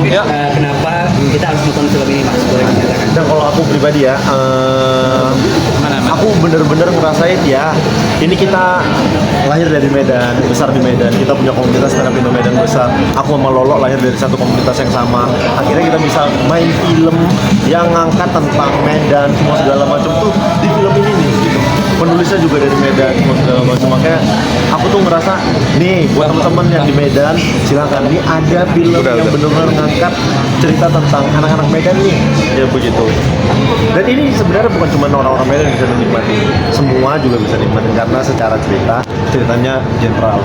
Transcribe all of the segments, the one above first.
Ya. Kenapa kita harus nonton film ini, Mas? Boleh menceritakan? Dan kalau aku pribadi ya, aku bener-bener ngerasain ya, ini kita lahir dari Medan, besar di Medan, kita punya komunitas stand up Indo Medan besar. Aku sama Lolo lahir dari satu komunitas yang sama. Akhirnya kita bisa main film yang ngangkat tentang Medan, semua segala macam tuh di film ini nih. Gitu. Penulisnya juga dari Medan, semua segala macam. Makanya aku tuh ngerasa, nih buat teman-teman yang di Medan, silakan nih ada film yang benar-benar ngangkat cerita tentang anak-anak Medan nih, ya begitu. Dan ini sebenarnya bukan cuma orang-orang Medan yang bisa menikmati, semua juga bisa nikmatin karena secara ceritanya general,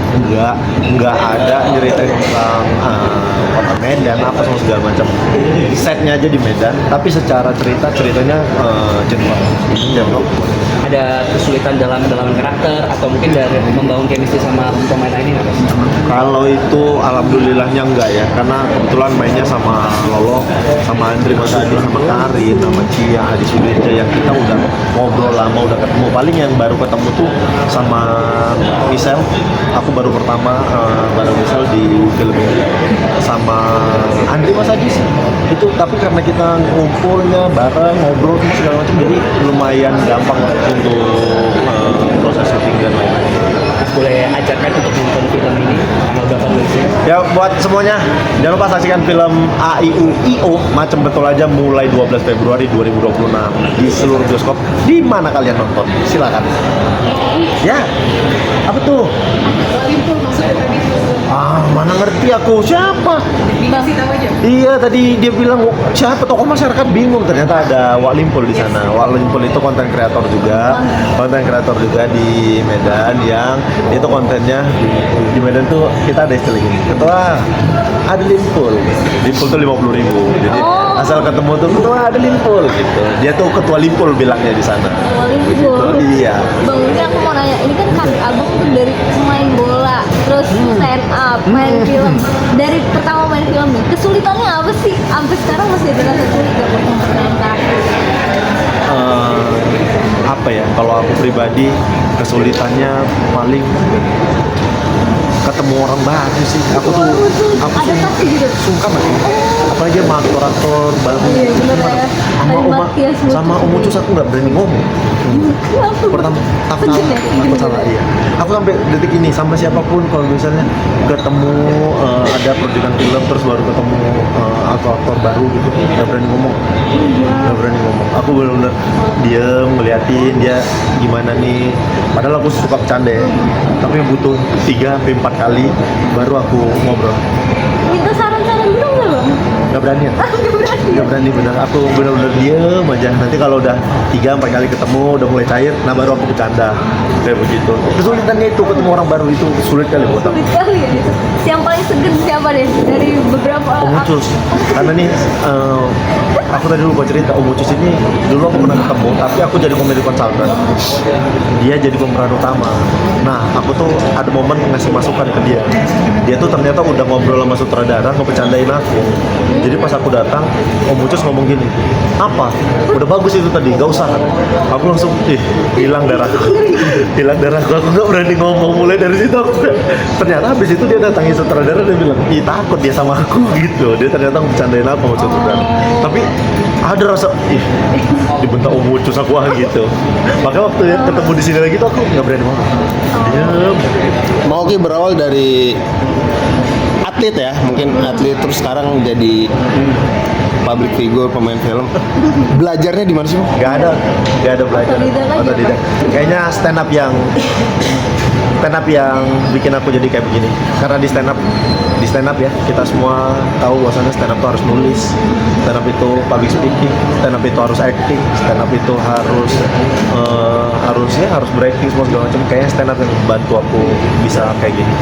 enggak ada nyeritain tentang kota Medan apa semua segala macam. Setnya aja di Medan, tapi secara ceritanya general. Ada kesulitan dalam karakter atau mungkin dari membangun chemistry sama pemain lainnya nggak, Mas? Kalau itu alhamdulillahnya enggak ya, karena kebetulan mainnya sama Lolo, sama Andri, Mas Adi, sama Karin, sama Cia, Adi Sudirja yang kita udah ngobrol lama, udah ketemu. Paling yang baru ketemu tuh sama Michelle, aku baru pertama bareng Michelle di film ini, sama Andri, Mas Adi sih. Itu tapi karena kita ngumpulnya bareng, ngobrol semua segala macam, jadi lumayan gampang untuk proses syuting dan lain-lain. Mas boleh ajarkan untuk nonton film ini tanggal berapa rilisnya? Ya buat semuanya, jangan lupa saksikan film AIUIO Macem Betul Aja mulai 12 Februari 2026 di seluruh bioskop. Di mana kalian nonton? Silakan. Ya, apa tuh? Mana ngerti aku, siapa? Iya, tadi dia bilang siapa, tokoh masyarakat, bingung. Ternyata ada Wak Limpul di sana. Wak Limpul itu konten kreator juga di Medan yang itu kontennya di Medan tuh kita ada istilah gini. Ketua ada Limpul tuh 50.000. Jadi asal ketemu tuh ketua ada Limpul gitu. Dia tuh ketua Limpul bilangnya di sana. Limpul. Iya. Bang, ini aku mau nanya, ini kan Abang tuh dari main bola, terus stand up, main film. Dari pertama main film nih, kesulitannya apa sih? Sampai sekarang masih ada rasa sulit gak buat memperkenalkan karakter? Apa ya, kalau aku pribadi kesulitannya paling ketemu orang baru sih. Aku Adaptasi gitu. sungkan aja. Apalagi sama aktor-aktor baru. Iya, bener ya. Ada Matias Mucus. Sama Om Mucus aku nggak berani ngomong. Pertama takut salah, iya. Aku sampai detik ini sama siapapun kalau misalnya ketemu ada pertunjukan film terus baru ketemu aktor-aktor baru gitu, nggak berani ngomong. Aku benar-benar diem ngeliatin dia gimana nih. Padahal aku suka bercanda ya, tapi butuh 3-4 kali baru aku ngobrol. Minta saran-saran dulu nggak, Bang? Gak berani ya? Gak berani bener, aku bener-bener diem aja. Nanti kalau udah 3-4 kali ketemu, udah mulai cair, nah baru aku bercanda. Kayak begitu. Kesulitannya itu, ketemu orang baru itu sulit kali buat aku. Sulit kali ya gitu. Yang paling segan siapa deh? Dari beberapa Om Mucus. Karena nih, aku tadi lupa cerita, Om Mucus ini dulu aku pernah ketemu, tapi aku jadi komedi konsultan. Dia jadi pemeran utama. Nah, aku tuh ada momen ngasih masukan ke dia. Dia tuh ternyata udah ngobrol sama sutradara, ngebecandain aku. Jadi pas aku datang, Om Mucus ngomong gini, apa? Udah bagus itu tadi, gak usah. Aku langsung, hilang darahku. Aku gak berani ngomong. Mulai dari situ aku, ternyata habis itu dia datangin sutradara, dia bilang, takut dia sama aku gitu. Dia ternyata ngebecandain aku sama sutradara. Tapi ada rasa, dibentak Om Mucus aku gitu. Makanya waktu ketemu di sini lagi tuh aku gak berani ngomong. Diam. Mauki berawal dari atlet ya, mungkin atlet terus sekarang jadi public figure, pemain film. Belajarnya di mana sih, Bang? Gak ada belajar. Otodidak. Kayaknya stand up yang bikin aku jadi kayak begini. Karena di stand up ya, kita semua tahu bahwasannya stand up itu harus nulis, stand up itu public speaking, stand up itu harus acting, stand up itu harus breaking semua segala macam. Kayaknya stand up yang membantu aku bisa kayak gini.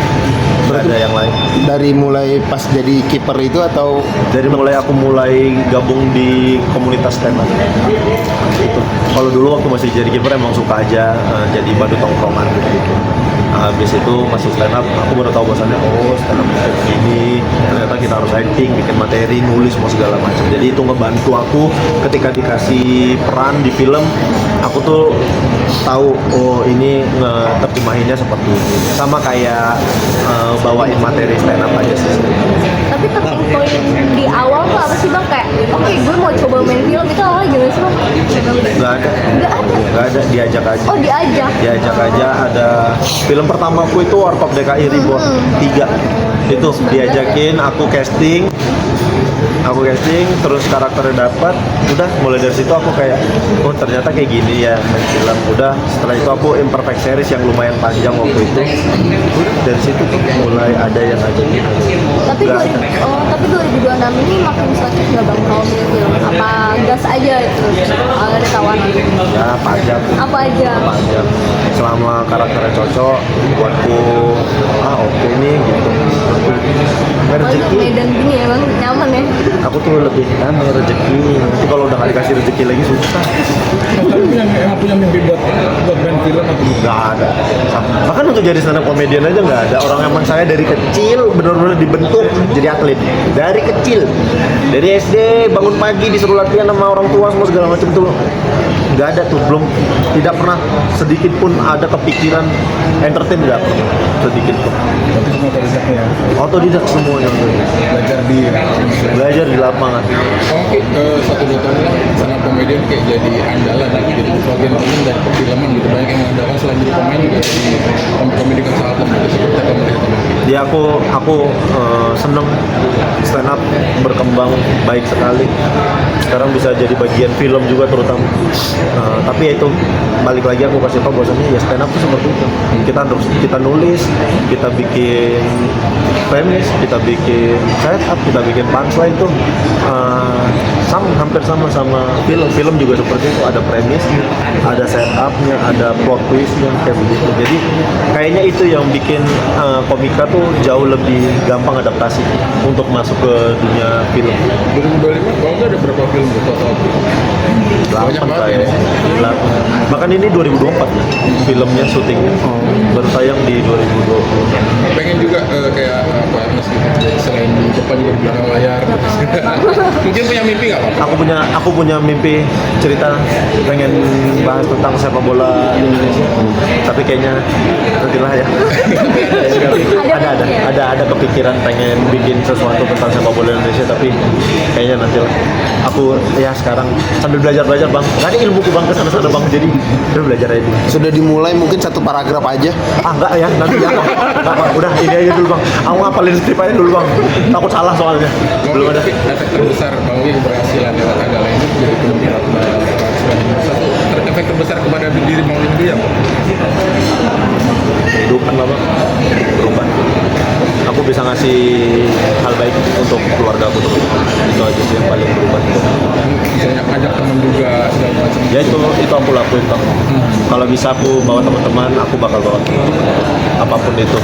Berarti ada yang lain. Dari mulai pas jadi kiper itu atau Dari mulai aku gabung di komunitas stand up itu. Kalau dulu waktu masih jadi kiper emang suka aja jadi badut tongkrongan gitu. Habis itu masuk stand up, aku baru tahu bahwasannya stand up kayak gini. Ternyata kita harus acting, bikin materi, nulis semua segala macam. Jadi itu ngebantu aku ketika dikasih peran di film. Aku tuh tahu ini terjemahinnya seperti ini. Sama kayak bawain materi stand up aja sih. Tapi turning point di awal kayak gue mau coba main film itu awalnya gimana sih bang? Nggak ada. Nggak ada. Nggak ada, diajak aja. Oh diajak. Diajak aja. Ada film pertamaku itu Warkop DKI Reborn 3. Itu diajakin, aku casting, terus karakternya dapat. Udah mulai dari situ aku kayak, oh ternyata kayak gini ya main film. Udah setelah itu aku imperfect series yang lumayan panjang waktu itu. Udah dari situ tuh mulai ada yang ngajakin. Tapi Nggak ada. tapi 2026 ini makin selektif nggak bang kalau milih film? Apa gas aja itu? Ada tawaran? Ya pajak. Apa aja? Pajak. Selama karakternya cocok, buatku oke nih gitu. Oh, Rezeki. Medan gini ya bang, nyaman ya? Aku tuh lebih rezeki. Nanti kalau udah nggak dikasih rezeki lagi susah. Tapi emang punya mimpi buat main film atau Nggak ada. Bahkan untuk jadi stand up comedian aja nggak ada. Orang emang saya dari kecil benar-benar dibentuk jadi atlet. Dari kecil, dari SD bangun pagi disuruh latihan sama orang tua semua segala macam tuh nggak ada tuh. Belum, tidak pernah sedikit pun ada kepikiran entertain, nggak pernah sedikit pun. tapi semua otodidaknya ya? Otodidak semuanya. Belajar di lapangan. Oke, 1-2 tahun lah stand up comedian kayak jadi andalan lagi gitu. Sebagian temen dari perfilman gitu banyak yang mengandalkan selain jadi pemain juga jadi komedi konsultan gitu. Seperti apa melihat teman? Ya aku seneng stand up berkembang baik sekali. Sekarang bisa jadi bagian film juga terutama. Tapi ya itu balik lagi aku kasih tau bahwasannya ya stand up itu seperti itu. Kita nulis, kita bikin premis, kita bikin setup, kita bikin punchline tuh hampir sama film. Film juga seperti itu, ada premis, ada setupnya, ada plot twistnya kayak begitu. Jadi kayaknya itu yang bikin komika tuh jauh lebih gampang adaptasi untuk masuk ke dunia film. 2025 kalau nggak ada berapa film gitu total? Banyak banget kayaknya. ya. Bahkan ini 2024 ya, filmnya syutingnya baru tayang di 2020. Pengen juga kayak apa Ernest gitu, jadi selain di depan juga di belakang layar. Mungkin punya mimpi nggak Pak? Aku punya mimpi cerita pengen bahas tentang sepak bola Indonesia, tapi kayaknya nantilah ya. ada kepikiran pengen bikin sesuatu tentang sepak bola Indonesia, tapi kayaknya nantilah. Aku ya sekarang sambil belajar bang, nggak ada ilmuku bang kesana bang, jadi udah belajar aja dulu. Sudah dimulai mungkin satu paragraf aja. Enggak ya, nanti ya nggak bang, udah ini aja dulu bang. Aku ngapalin skrip aja dulu bang, takut salah soalnya. Belum ada. Tapi efek terbesar Bang Wi keberhasilan lewat adalah itu jadi pemimpin efek terbesar kepada diri Bang Wi sendiri apa? Kehidupan lah bang, berubah. Aku bisa ngasih hal baik untuk keluarga aku terus. Itu aja sih yang paling berubah. Misalnya ngajak teman juga segala macam. Ya itu aku lakuin bang. Kalau bisa aku bawa teman-teman, aku bakal bawa apapun itu.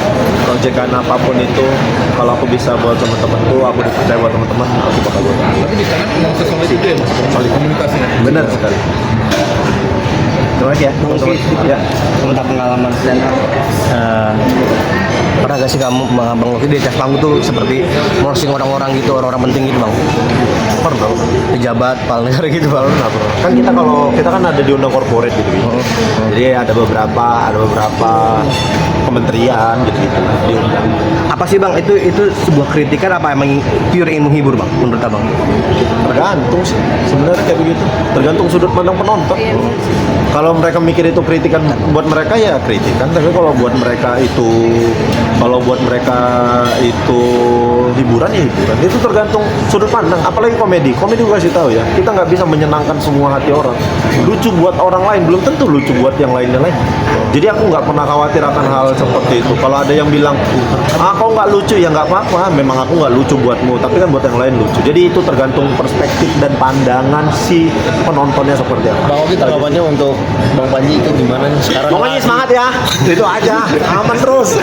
Proyekan apapun itu, kalau aku bisa bawa teman-temanku, aku dipercaya buat teman-teman, aku bakal bawa. Tapi di sana memang sesolid itu ya Mas, Solid. komunitasnya. Benar sekali. Terima kasih ya. Mungkin Ya. tentang pengalaman stand up. Pernah gak sih kamu Bang Lucky di atas panggung tuh seperti morcing orang-orang gitu, orang-orang penting gitu Bang? Pernah. Pejabat, kepala negara gitu Bang? Kan kita kan ada diundang corporate gitu. Jadi ada beberapa kementerian gitu diundang. Apa sih Bang, itu sebuah kritikan apa emang pure ingin menghibur Bang, menurut Abang? Tergantung sih sebenarnya kayak begitu, tergantung sudut pandang penonton. Kalau mereka mikir itu kritikan buat mereka ya kritikan, tapi kalau buat mereka itu hiburan ya hiburan. Itu tergantung sudut pandang. Apalagi komedi gue kasih tahu ya, kita nggak bisa menyenangkan semua hati orang. Lucu buat orang lain belum tentu lucu buat yang lainnya lain. Jadi aku nggak pernah khawatir akan hal seperti itu. Kalau ada yang bilang kau nggak lucu, ya nggak apa-apa, memang aku nggak lucu buatmu, tapi kan buat yang lain lucu. Jadi itu tergantung perspektif dan pandangan si penontonnya seperti apa. Bang Oki, tanggapannya untuk Bang Panji itu gimana nih sekarang? Pokoknya semangat ya, itu aja, aman terus.